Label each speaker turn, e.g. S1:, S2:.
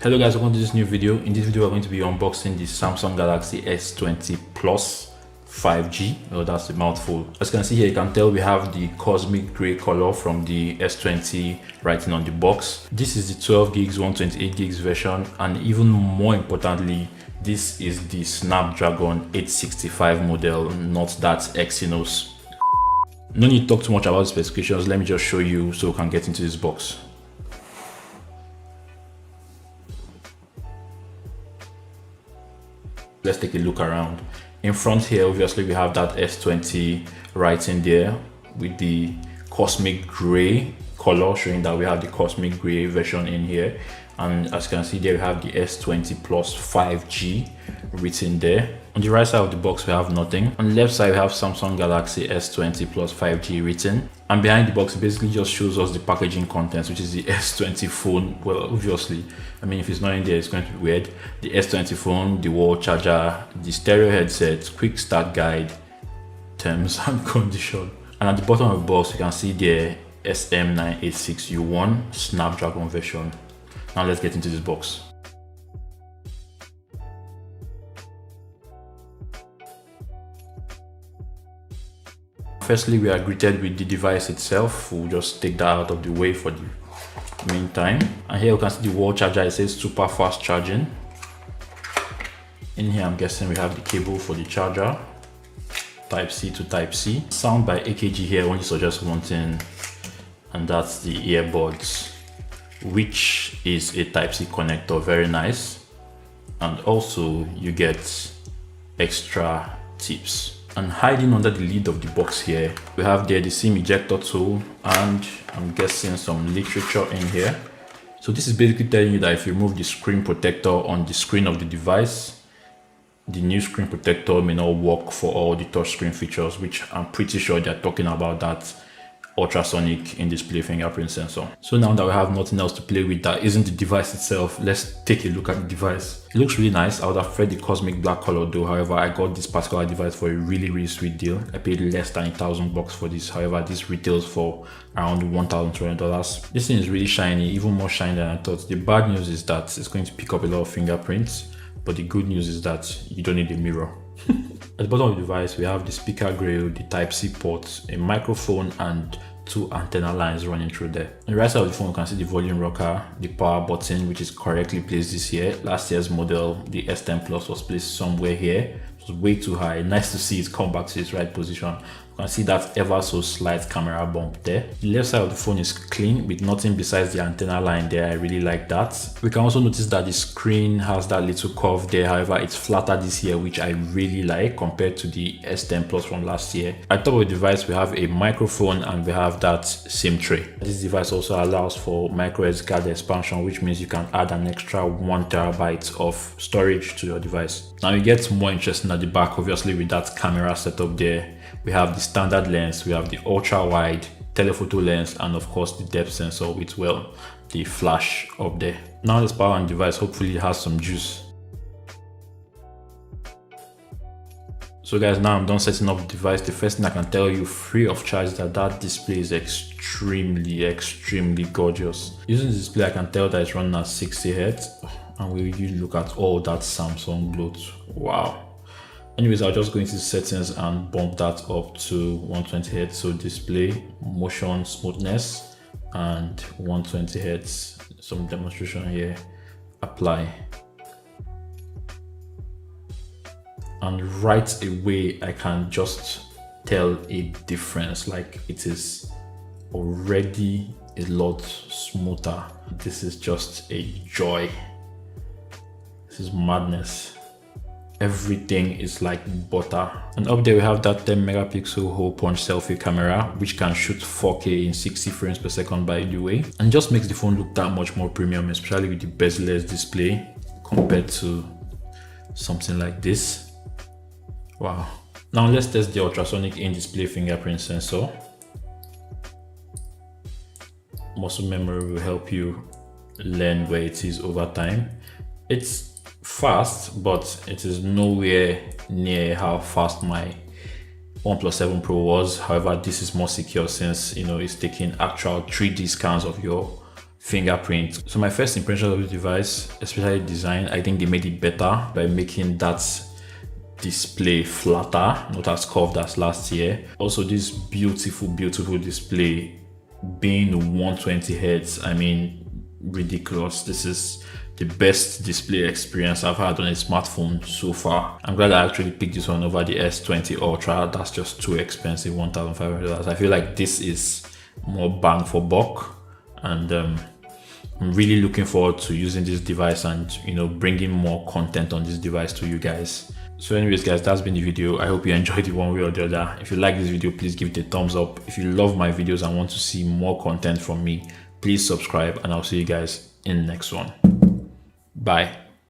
S1: Hello guys, welcome to this new video. In this video we're going to be unboxing the Samsung Galaxy S20 Plus 5G. Oh, that's a mouthful. As you can see here, you can tell we have the cosmic gray color from the S20 writing on the box. This is the 12 gigs 128 gigs version, and even more importantly, this is the Snapdragon 865 model, not that Exynos. No need to talk too much about the specifications. Let me just show you so we can get into this box. Let's take a look around. In front here, obviously we have that S20 writing there with the cosmic gray color, showing that we have the cosmic gray version in here. And as you can see there, we have the S20 Plus 5G written there. On the right side of the box, we have nothing. On the left side, we have Samsung Galaxy S20 Plus 5G written. And behind the box, it basically just shows us the packaging contents, which is the S20 phone. Well, obviously, I mean, if it's not in there, it's going to be weird. The S20 phone, the wall charger, the stereo headset, quick start guide, terms and condition. And at the bottom of the box, you can see the SM986U1 Snapdragon version. Now let's get into this box. Firstly, we are greeted with the device itself. We'll just take that out of the way for the meantime. And here you can see the wall charger. It says super fast charging. In here, I'm guessing we have the cable for the charger. Type C to Type C. Sound by AKG here only suggests one thing, and that's the earbuds, which is a Type C connector. Very nice. And also you get extra tips. And hiding under the lid of the box here, we have there the SIM ejector tool, and I'm guessing some literature in here. So this is basically telling you that if you remove the screen protector on the screen of the device, the new screen protector may not work for all the touchscreen features, which I'm pretty sure they're talking about that ultrasonic in-display fingerprint sensor. So now that we have nothing else to play with that isn't the device itself, let's take a look at the device. It looks really nice. I would have preferred the cosmic black color though. However, I got this particular device for a really sweet deal. I paid less than $1,000 for this. However, this retails for around $1,200. This thing is really shiny, even more shiny than I thought. The bad news is that it's going to pick up a lot of fingerprints, but the good news is that you don't need a mirror. At the bottom of the device, we have the speaker grill, the Type-C port, a microphone, and two antenna lines running through there. On the right side of the phone, you can see the volume rocker, the power button, which is correctly placed this year. Last year's model, the S10 Plus, was placed somewhere here. It was way too high. Nice to see it come back to its right position. You can see that ever so slight camera bump there. The left side of the phone is clean with nothing besides the antenna line there. I really like that. We can also notice that the screen has that little curve there. However, it's flatter this year, which I really like compared to the S10 Plus from last year. At the top of the device, we have a microphone and we have that SIM tray. This device also allows for micro SD card expansion, which means you can add an extra 1 TB of storage to your device. Now it gets more interesting at the back, obviously, with that camera setup there. We have the standard lens, we have the ultra wide, telephoto lens, and of course the depth sensor with, well, the flash up there. Now let's power on the device. Hopefully it has some juice. So guys, now I'm done setting up the device. The first thing I can tell you free of charge is that display is extremely gorgeous. Using the display, I can tell that it's running at 60 Hz, and we really look at all that Samsung bloat. Wow. Anyways, I'll just go into settings and bump that up to 120 Hz. So display, motion smoothness, and 120 Hz. Some demonstration here. Apply. And right away, I can just tell a difference. Like, it is already a lot smoother. This is just a joy. This is madness. Everything is like butter. And up there we have that 10 megapixel hole punch selfie camera, which can shoot 4K in 60 frames per second, by the way, and just makes the phone look that much more premium, especially with the bezel-less display compared to something like this. Wow. Now let's test the ultrasonic in-display fingerprint sensor. Muscle memory will help you learn where it is over time. It's fast, but it is nowhere near how fast my OnePlus 7 Pro was. However, this is more secure since, you know, it's taking actual 3D scans of your fingerprint. So my first impression of the device, especially design, I think they made it better by making that display flatter, not as curved as last year. Also this beautiful display being 120 Hz, I mean, ridiculous. This is the best display experience I've had on a smartphone so far. I'm glad I actually picked this one over the S20 Ultra. That's just too expensive, $1,500. I feel like this is more bang for buck, and I'm really looking forward to using this device and, you know, bringing more content on this device to you guys. So anyways guys, that's been the video. I hope you enjoyed it one way or the other. If you like this video, please give it a thumbs up. If you love my videos and want to see more content from me, please subscribe, and I'll see you guys in the next one. Bye.